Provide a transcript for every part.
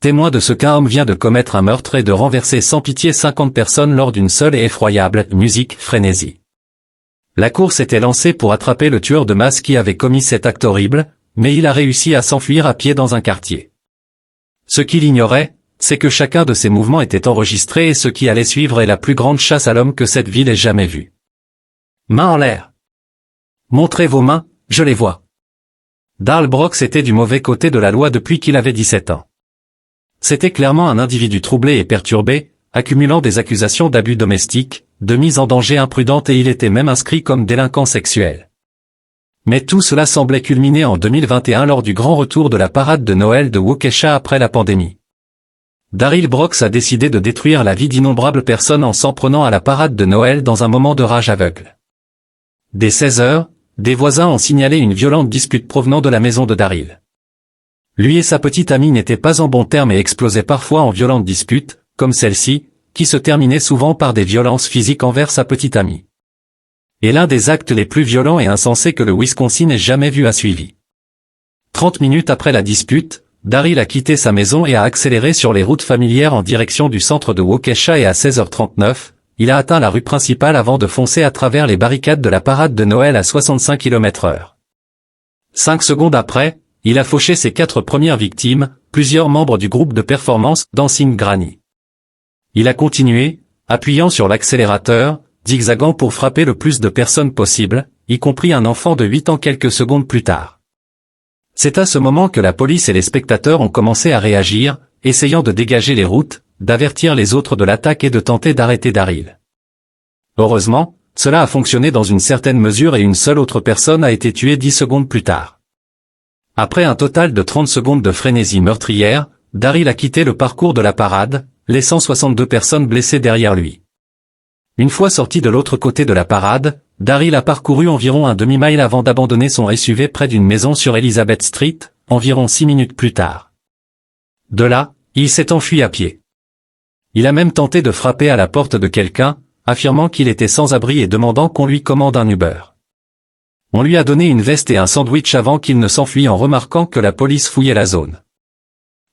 témoin de ce qu'un homme vient de commettre un meurtre et de renverser sans pitié 50 personnes lors d'une seule et effroyable musique frénésie. La course était lancée pour attraper le tueur de masse qui avait commis cet acte horrible, mais il a réussi à s'enfuir à pied dans un quartier. Ce qu'il ignorait, c'est que chacun de ses mouvements était enregistré et ce qui allait suivre est la plus grande chasse à l'homme que cette ville ait jamais vue. Mains en l'air. Montrez vos mains, je les vois. Darl Brooks était du mauvais côté de la loi depuis qu'il avait 17 ans. C'était clairement un individu troublé et perturbé, accumulant des accusations d'abus domestiques, de mise en danger imprudente et il était même inscrit comme délinquant sexuel. Mais tout cela semblait culminer en 2021 lors du grand retour de la parade de Noël de Waukesha après la pandémie. Darryl Brooks a décidé de détruire la vie d'innombrables personnes en s'en prenant à la parade de Noël dans un moment de rage aveugle. Dès 16 heures, des voisins ont signalé une violente dispute provenant de la maison de Darryl. Lui et sa petite amie n'étaient pas en bons termes et explosaient parfois en violentes disputes, comme celle-ci, qui se terminait souvent par des violences physiques envers sa petite amie. Et l'un des actes les plus violents et insensés que le Wisconsin ait jamais vu a suivi. 30 minutes après la dispute, Darryl a quitté sa maison et a accéléré sur les routes familières en direction du centre de Waukesha et à 16h39, il a atteint la rue principale avant de foncer à travers les barricades de la parade de Noël à 65 km/h. 5 secondes après, il a fauché ses 4 premières victimes, plusieurs membres du groupe de performance Dancing Granny. Il a continué, appuyant sur l'accélérateur, zigzagant pour frapper le plus de personnes possible, y compris un enfant de 8 ans quelques secondes plus tard. C'est à ce moment que la police et les spectateurs ont commencé à réagir, essayant de dégager les routes, d'avertir les autres de l'attaque et de tenter d'arrêter Darryl. Heureusement, cela a fonctionné dans une certaine mesure et une seule autre personne a été tuée 10 secondes plus tard. Après un total de 30 secondes de frénésie meurtrière, Darryl a quitté le parcours de la parade, laissant 62 personnes blessées derrière lui. Une fois sorti de l'autre côté de la parade, Darryl a parcouru environ un demi-mile avant d'abandonner son SUV près d'une maison sur Elizabeth Street, environ 6 minutes plus tard. De là, il s'est enfui à pied. Il a même tenté de frapper à la porte de quelqu'un, affirmant qu'il était sans abri et demandant qu'on lui commande un Uber. On lui a donné une veste et un sandwich avant qu'il ne s'enfuit en remarquant que la police fouillait la zone.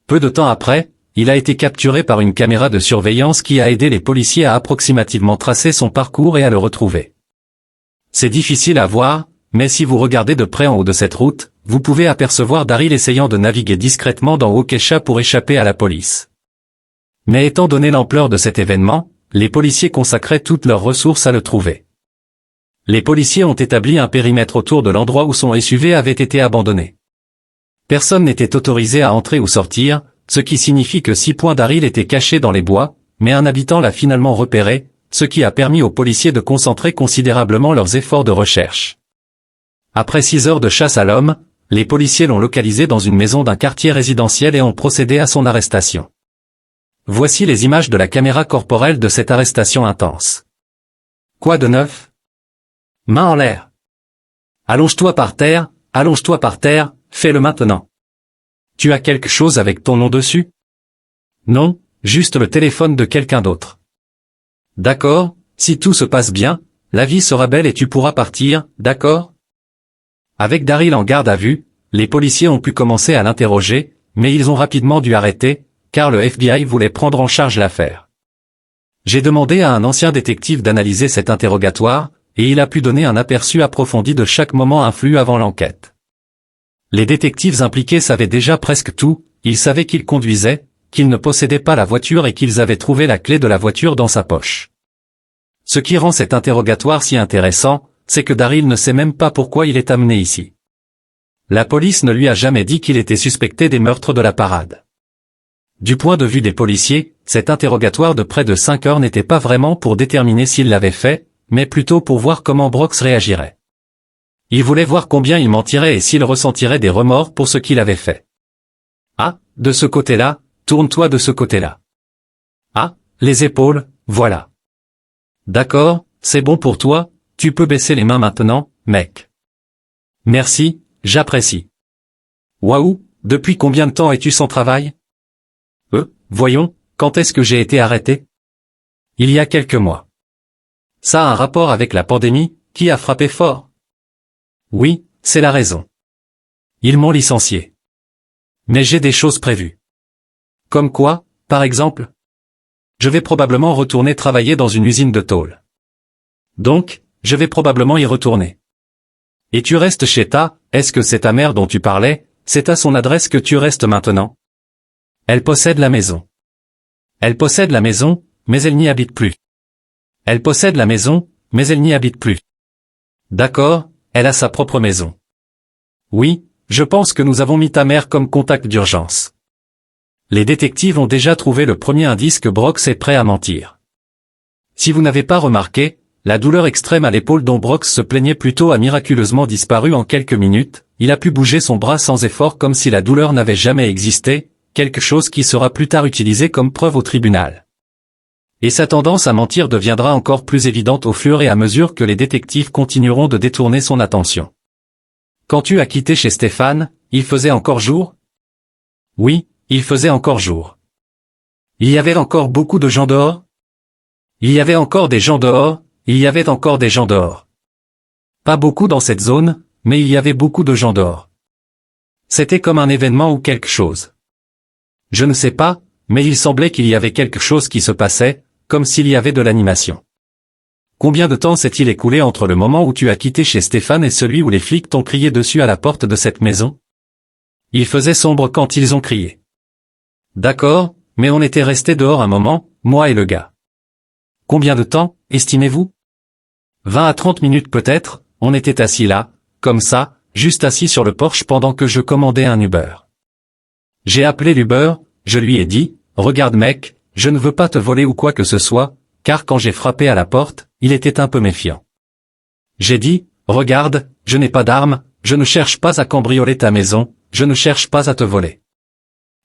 Peu de temps après, il a été capturé par une caméra de surveillance qui a aidé les policiers à approximativement tracer son parcours et à le retrouver. C'est difficile à voir, mais si vous regardez de près en haut de cette route, vous pouvez apercevoir Darryl essayant de naviguer discrètement dans Waukesha pour échapper à la police. Mais étant donné l'ampleur de cet événement, les policiers consacraient toutes leurs ressources à le trouver. Les policiers ont établi un périmètre autour de l'endroit où son SUV avait été abandonné. Personne n'était autorisé à entrer ou sortir, ce qui signifie que 6 points Darryl étaient cachés dans les bois, mais un habitant l'a finalement repéré, ce qui a permis aux policiers de concentrer considérablement leurs efforts de recherche. Après 6 heures de chasse à l'homme, les policiers l'ont localisé dans une maison d'un quartier résidentiel et ont procédé à son arrestation. Voici les images de la caméra corporelle de cette arrestation intense. Quoi de neuf? Main en l'air. Allonge-toi par terre, fais-le maintenant. Tu as quelque chose avec ton nom dessus? Non, juste le téléphone de quelqu'un d'autre. D'accord, si tout se passe bien, la vie sera belle et tu pourras partir, d'accord? Avec Darryl en garde à vue, les policiers ont pu commencer à l'interroger, mais ils ont rapidement dû arrêter, car le FBI voulait prendre en charge l'affaire. J'ai demandé à un ancien détective d'analyser cet interrogatoire, et il a pu donner un aperçu approfondi de chaque moment influe avant l'enquête. Les détectives impliqués savaient déjà presque tout, ils savaient qu'il conduisait, qu'il ne possédait pas la voiture et qu'ils avaient trouvé la clé de la voiture dans sa poche. Ce qui rend cet interrogatoire si intéressant, c'est que Darryl ne sait même pas pourquoi il est amené ici. La police ne lui a jamais dit qu'il était suspecté des meurtres de la parade. Du point de vue des policiers, cet interrogatoire de près de 5 heures n'était pas vraiment pour déterminer s'il l'avait fait, mais plutôt pour voir comment Brooks réagirait. Il voulait voir combien il mentirait et s'il ressentirait des remords pour ce qu'il avait fait. Ah, de ce côté-là, tourne-toi de ce côté-là. Ah, les épaules, voilà. D'accord, c'est bon pour toi, tu peux baisser les mains maintenant, mec. Merci, j'apprécie. Waouh, depuis combien de temps es-tu sans travail? Voyons, quand est-ce que j'ai été arrêté? Il y a quelques mois. Ça a un rapport avec la pandémie, qui a frappé fort? Oui, c'est la raison. Ils m'ont licencié. Mais j'ai des choses prévues. Comme quoi, par exemple? Je vais probablement retourner travailler dans une usine de tôle. Donc, je vais probablement y retourner. Et tu restes chez est-ce que c'est ta mère dont tu parlais, c'est à son adresse que tu restes maintenant? Elle possède la maison. Elle possède la maison, mais elle n'y habite plus. Elle possède la maison, mais elle n'y habite plus. D'accord, elle a sa propre maison. Oui, je pense que nous avons mis ta mère comme contact d'urgence. Les détectives ont déjà trouvé le premier indice que Brox est prêt à mentir. Si vous n'avez pas remarqué, la douleur extrême à l'épaule dont Brox se plaignait plus tôt a miraculeusement disparu en quelques minutes, il a pu bouger son bras sans effort comme si la douleur n'avait jamais existé, quelque chose qui sera plus tard utilisé comme preuve au tribunal. Et sa tendance à mentir deviendra encore plus évidente au fur et à mesure que les détectives continueront de détourner son attention. Quand tu as quitté chez Stéphane, il faisait encore jour? Oui, il faisait encore jour. Il y avait encore beaucoup de gens dehors? Il y avait encore des gens dehors, il y avait encore des gens dehors. Pas beaucoup dans cette zone, mais il y avait beaucoup de gens dehors. C'était comme un événement ou quelque chose. Je ne sais pas, mais il semblait qu'il y avait quelque chose qui se passait, comme s'il y avait de l'animation. Combien de temps s'est-il écoulé entre le moment où tu as quitté chez Stéphane et celui où les flics t'ont crié dessus à la porte de cette maison? Il faisait sombre quand ils ont crié. D'accord, mais on était restés dehors un moment, moi et le gars. Combien de temps, estimez-vous? 20 à 30 minutes peut-être, on était assis là, comme ça, juste assis sur le porche pendant que je commandais un Uber. J'ai appelé l'Uber, je lui ai dit, regarde mec, je ne veux pas te voler ou quoi que ce soit, car quand j'ai frappé à la porte, il était un peu méfiant. J'ai dit, regarde, je n'ai pas d'armes, je ne cherche pas à cambrioler ta maison, je ne cherche pas à te voler.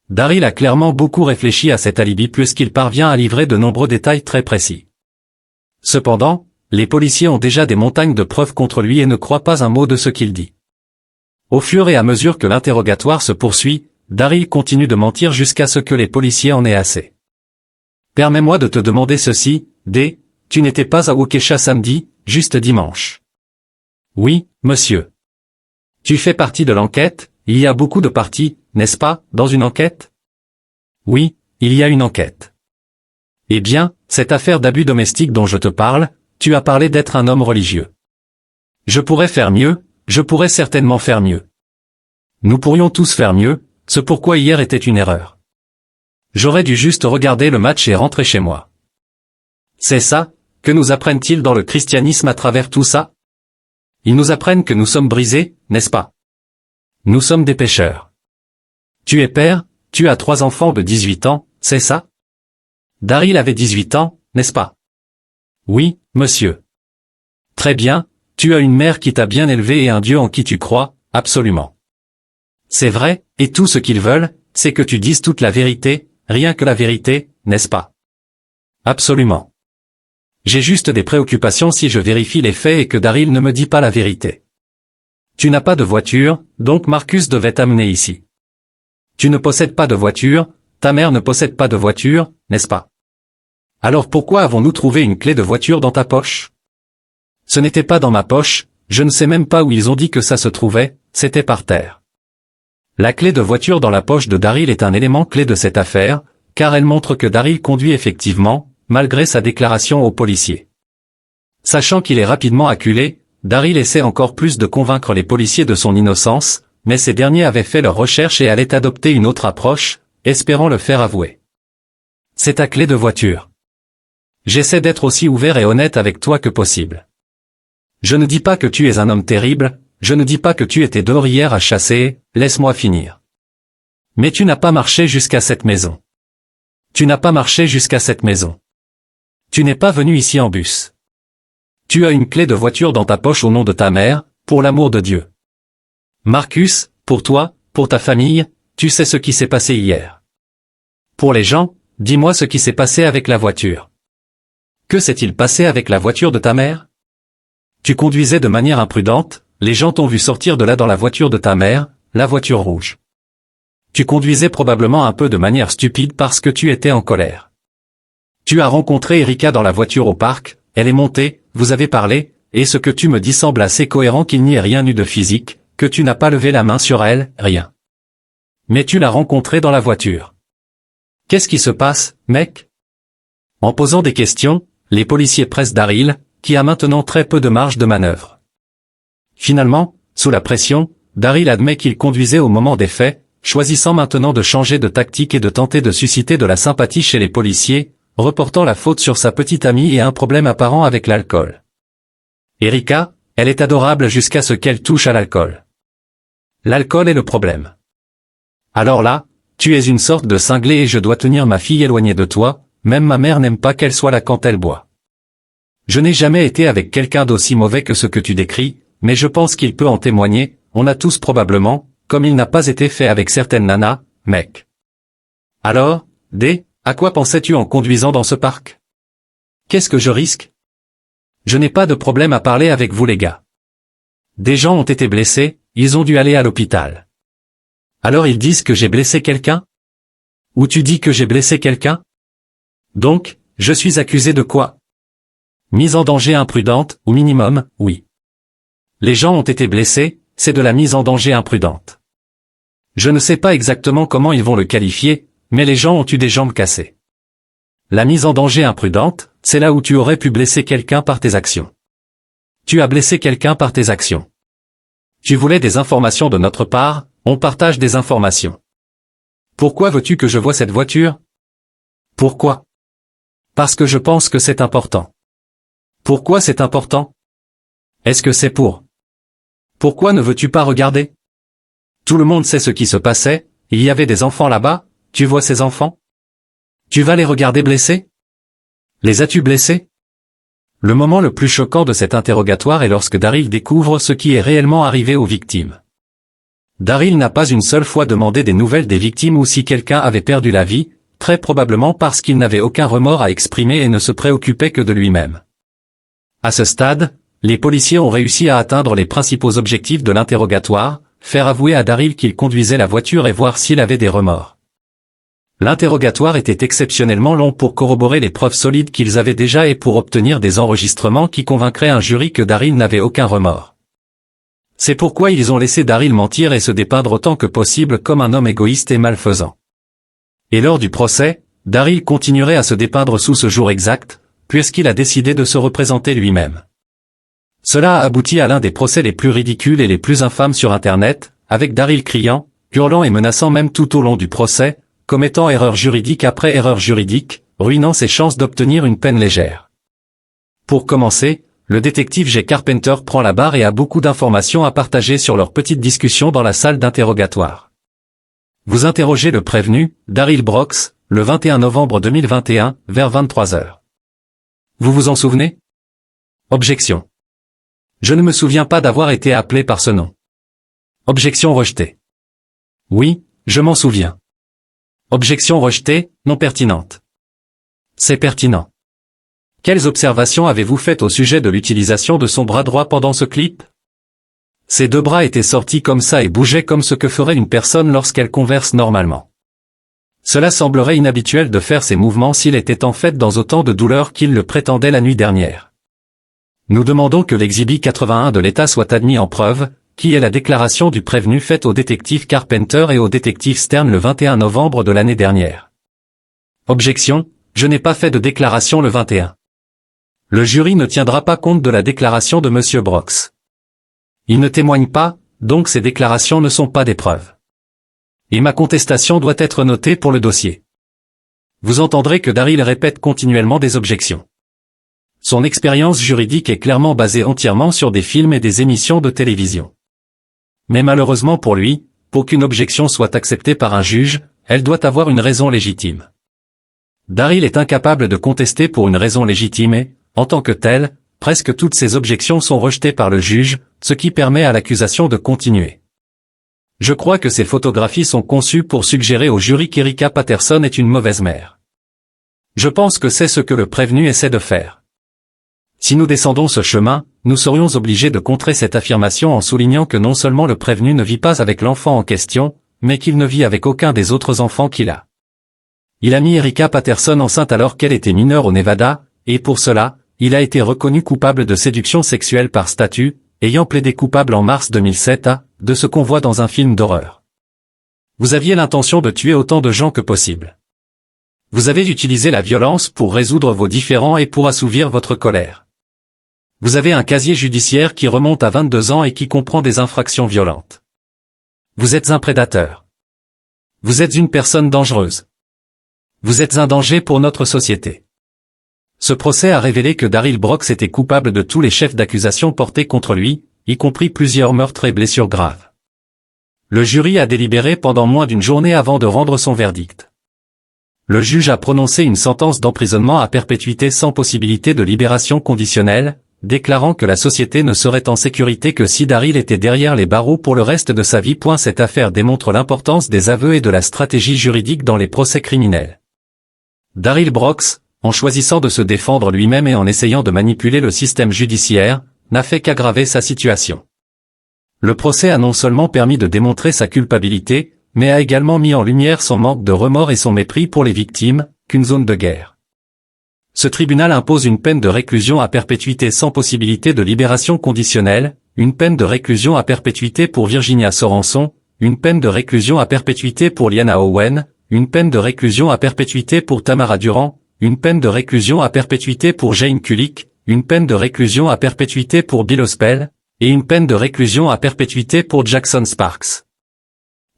Daryl a clairement beaucoup réfléchi à cet alibi puisqu'il parvient à livrer de nombreux détails très précis. Cependant, les policiers ont déjà des montagnes de preuves contre lui et ne croient pas un mot de ce qu'il dit. Au fur et à mesure que l'interrogatoire se poursuit, Daryl continue de mentir jusqu'à ce que les policiers en aient assez. Permets-moi de te demander ceci, D, tu n'étais pas à Waukesha samedi, juste dimanche. Oui, monsieur. Tu fais partie de l'enquête, il y a beaucoup de parties, n'est-ce pas, dans une enquête? Oui, il y a une enquête. Eh bien, cette affaire d'abus domestique dont je te parle, tu as parlé d'être un homme religieux. Je pourrais faire mieux, je pourrais certainement faire mieux. Nous pourrions tous faire mieux, ce pourquoi hier était une erreur. J'aurais dû juste regarder le match et rentrer chez moi. C'est ça, que nous apprennent-ils dans le christianisme à travers tout ça? Ils nous apprennent que nous sommes brisés, n'est-ce pas? Nous sommes des pécheurs. Tu es père, tu as 3 enfants de 18 ans, c'est ça? Daryl avait 18 ans, n'est-ce pas? Oui, monsieur. Très bien, tu as une mère qui t'a bien élevé et un Dieu en qui tu crois, absolument. C'est vrai, et tout ce qu'ils veulent, c'est que tu dises toute la vérité, rien que la vérité, n'est-ce pas? Absolument. J'ai juste des préoccupations si je vérifie les faits et que Daryl ne me dit pas la vérité. Tu n'as pas de voiture, donc Marcus devait t'amener ici. Tu ne possèdes pas de voiture, ta mère ne possède pas de voiture, n'est-ce pas? Alors pourquoi avons-nous trouvé une clé de voiture dans ta poche? Ce n'était pas dans ma poche, je ne sais même pas où ils ont dit que ça se trouvait, c'était par terre. La clé de voiture dans la poche de Daryl est un élément clé de cette affaire, car elle montre que Daryl conduit effectivement, malgré sa déclaration aux policiers. Sachant qu'il est rapidement acculé, Daryl essaie encore plus de convaincre les policiers de son innocence, mais ces derniers avaient fait leurs recherches et allaient adopter une autre approche, espérant le faire avouer. C'est ta clé de voiture. J'essaie d'être aussi ouvert et honnête avec toi que possible. Je ne dis pas que tu es un homme terrible, je ne dis pas que tu étais dehors hier à chasser, laisse-moi finir. Mais tu n'as pas marché jusqu'à cette maison. Tu n'as pas marché jusqu'à cette maison. Tu n'es pas venu ici en bus. Tu as une clé de voiture dans ta poche au nom de ta mère, pour l'amour de Dieu. Marcus, pour toi, pour ta famille, tu sais ce qui s'est passé hier. Pour les gens, dis-moi ce qui s'est passé avec la voiture. Que s'est-il passé avec la voiture de ta mère? Tu conduisais de manière imprudente, les gens t'ont vu sortir de là dans la voiture de ta mère, la voiture rouge. Tu conduisais probablement un peu de manière stupide parce que tu étais en colère. Tu as rencontré Erika dans la voiture au parc, elle est montée, vous avez parlé, et ce que tu me dis semble assez cohérent qu'il n'y ait rien eu de physique, que tu n'as pas levé la main sur elle, rien. Mais tu l'as rencontrée dans la voiture. Qu'est-ce qui se passe, mec? En posant des questions, les policiers pressent Daryl, qui a maintenant très peu de marge de manœuvre. Finalement, sous la pression, Daryl admet qu'il conduisait au moment des faits, choisissant maintenant de changer de tactique et de tenter de susciter de la sympathie chez les policiers, reportant la faute sur sa petite amie et un problème apparent avec l'alcool. Erika, elle est adorable jusqu'à ce qu'elle touche à l'alcool. L'alcool est le problème. Alors là, tu es une sorte de cinglé et je dois tenir ma fille éloignée de toi, même ma mère n'aime pas qu'elle soit là quand elle boit. Je n'ai jamais été avec quelqu'un d'aussi mauvais que ce que tu décris, mais je pense qu'il peut en témoigner, on a tous probablement, comme il n'a pas été fait avec certaines nanas, mec. Alors, à quoi pensais-tu en conduisant dans ce parc? Qu'est-ce que je risque? Je n'ai pas de problème à parler avec vous les gars. Des gens ont été blessés, ils ont dû aller à l'hôpital. Alors ils disent que j'ai blessé quelqu'un? Ou tu dis que j'ai blessé quelqu'un? Donc, je suis accusé de quoi? Mise en danger imprudente, au minimum, oui. Les gens ont été blessés, c'est de la mise en danger imprudente. Je ne sais pas exactement comment ils vont le qualifier, mais les gens ont eu des jambes cassées. La mise en danger imprudente, c'est là où tu aurais pu blesser quelqu'un par tes actions. Tu as blessé quelqu'un par tes actions. Tu voulais des informations de notre part, on partage des informations. Pourquoi veux-tu que je voie cette voiture? Pourquoi? Parce que je pense que c'est important. Pourquoi c'est important? Est-ce que c'est pour? Pourquoi ne veux-tu pas regarder? Tout le monde sait ce qui se passait, il y avait des enfants là-bas, tu vois ces enfants? Tu vas les regarder blessés? Les as-tu blessés? Le moment le plus choquant de cet interrogatoire est lorsque Daryl découvre ce qui est réellement arrivé aux victimes. Daryl n'a pas une seule fois demandé des nouvelles des victimes ou si quelqu'un avait perdu la vie, très probablement parce qu'il n'avait aucun remords à exprimer et ne se préoccupait que de lui-même. À ce stade, les policiers ont réussi à atteindre les principaux objectifs de l'interrogatoire, faire avouer à Daryl qu'il conduisait la voiture et voir s'il avait des remords. L'interrogatoire était exceptionnellement long pour corroborer les preuves solides qu'ils avaient déjà et pour obtenir des enregistrements qui convaincraient un jury que Daryl n'avait aucun remords. C'est pourquoi ils ont laissé Daryl mentir et se dépeindre autant que possible comme un homme égoïste et malfaisant. Et lors du procès, Daryl continuerait à se dépeindre sous ce jour exact, puisqu'il a décidé de se représenter lui-même. Cela a abouti à l'un des procès les plus ridicules et les plus infâmes sur Internet, avec Daryl criant, hurlant et menaçant même tout au long du procès, commettant erreur juridique après erreur juridique, ruinant ses chances d'obtenir une peine légère. Pour commencer, le détective Jay Carpenter prend la barre et a beaucoup d'informations à partager sur leur petite discussion dans la salle d'interrogatoire. Vous interrogez le prévenu, Daryl Brooks, le 21 novembre 2021, vers 23 heures. Vous vous en souvenez? Objection. Je ne me souviens pas d'avoir été appelé par ce nom. Objection rejetée. Oui, je m'en souviens. Objection rejetée, non pertinente. C'est pertinent. Quelles observations avez-vous faites au sujet de l'utilisation de son bras droit pendant ce clip? Ses deux bras étaient sortis comme ça et bougeaient comme ce que ferait une personne lorsqu'elle converse normalement. Cela semblerait inhabituel de faire ces mouvements s'il était en fait dans autant de douleur qu'il le prétendait la nuit dernière. Nous demandons que l'exhibit 81 de l'État soit admis en preuve, qui est la déclaration du prévenu faite au détective Carpenter et au détective Stern le 21 novembre de l'année dernière. Objection, je n'ai pas fait de déclaration le 21. Le jury ne tiendra pas compte de la déclaration de M. Brooks. Il ne témoigne pas, donc ces déclarations ne sont pas des preuves. Et ma contestation doit être notée pour le dossier. Vous entendrez que Daryl répète continuellement des objections. Son expérience juridique est clairement basée entièrement sur des films et des émissions de télévision. Mais malheureusement pour lui, pour qu'une objection soit acceptée par un juge, elle doit avoir une raison légitime. Daryl est incapable de contester pour une raison légitime et, en tant que telle, presque toutes ses objections sont rejetées par le juge, ce qui permet à l'accusation de continuer. Je crois que ces photographies sont conçues pour suggérer au jury qu'Erika Patterson est une mauvaise mère. Je pense que c'est ce que le prévenu essaie de faire. Si nous descendons ce chemin, nous serions obligés de contrer cette affirmation en soulignant que non seulement le prévenu ne vit pas avec l'enfant en question, mais qu'il ne vit avec aucun des autres enfants qu'il a. Il a mis Erika Patterson enceinte alors qu'elle était mineure au Nevada, et pour cela, il a été reconnu coupable de séduction sexuelle par statut, ayant plaidé coupable en mars 2007 de ce qu'on voit dans un film d'horreur. Vous aviez l'intention de tuer autant de gens que possible. Vous avez utilisé la violence pour résoudre vos différends et pour assouvir votre colère. Vous avez un casier judiciaire qui remonte à 22 ans et qui comprend des infractions violentes. Vous êtes un prédateur. Vous êtes une personne dangereuse. Vous êtes un danger pour notre société. Ce procès a révélé que Darryl Brooks était coupable de tous les chefs d'accusation portés contre lui, y compris plusieurs meurtres et blessures graves. Le jury a délibéré pendant moins d'une journée avant de rendre son verdict. Le juge a prononcé une sentence d'emprisonnement à perpétuité sans possibilité de libération conditionnelle, déclarant que la société ne serait en sécurité que si Darryl était derrière les barreaux pour le reste de sa vie. Cette affaire démontre l'importance des aveux et de la stratégie juridique dans les procès criminels. Darryl Brooks, en choisissant de se défendre lui-même et en essayant de manipuler le système judiciaire, n'a fait qu'aggraver sa situation. Le procès a non seulement permis de démontrer sa culpabilité, mais a également mis en lumière son manque de remords et son mépris pour les victimes, qu'une zone de guerre. Ce tribunal impose une peine de réclusion à perpétuité sans possibilité de libération conditionnelle, une peine de réclusion à perpétuité pour Virginia Sorenson, une peine de réclusion à perpétuité pour Liana Owen, une peine de réclusion à perpétuité pour Tamara Durand, une peine de réclusion à perpétuité pour Jane Kulik, une peine de réclusion à perpétuité pour Bill Ospel, et une peine de réclusion à perpétuité pour Jackson Sparks.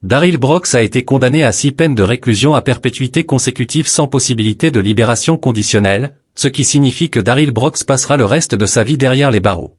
Darryl Brooks a été condamné à 6 peines de réclusion à perpétuité consécutives sans possibilité de libération conditionnelle, ce qui signifie que Darryl Brooks passera le reste de sa vie derrière les barreaux.